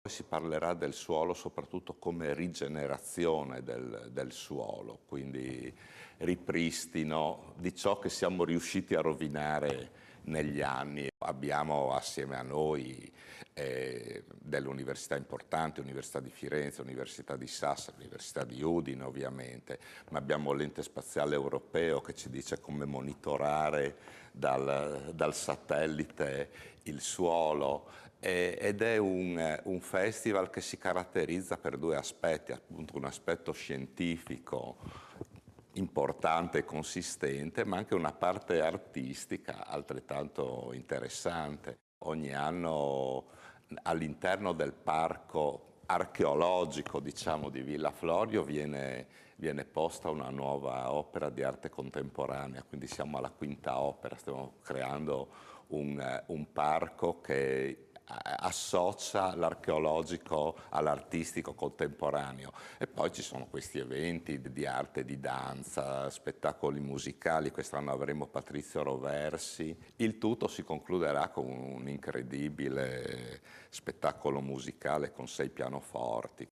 Si parlerà del suolo soprattutto come rigenerazione del suolo, quindi ripristino di ciò che siamo riusciti a rovinare negli anni. Abbiamo assieme a noi delle università importanti, Università di Firenze, Università di Sassari, Università di Udine ovviamente, ma abbiamo l'Ente Spaziale Europeo che ci dice come monitorare dal satellite il suolo. Ed è un festival che si caratterizza per due aspetti, appunto un aspetto scientifico importante e consistente, ma anche una parte artistica altrettanto interessante. Ogni anno all'interno del parco archeologico, diciamo, di Villa Florio viene posta una nuova opera di arte contemporanea, quindi siamo alla quinta opera, stiamo creando un parco che associa l'archeologico all'artistico contemporaneo e poi ci sono questi eventi di arte, di danza, spettacoli musicali. Quest'anno avremo Patrizio Roversi. Il tutto si concluderà con un incredibile spettacolo musicale con 6 pianoforti.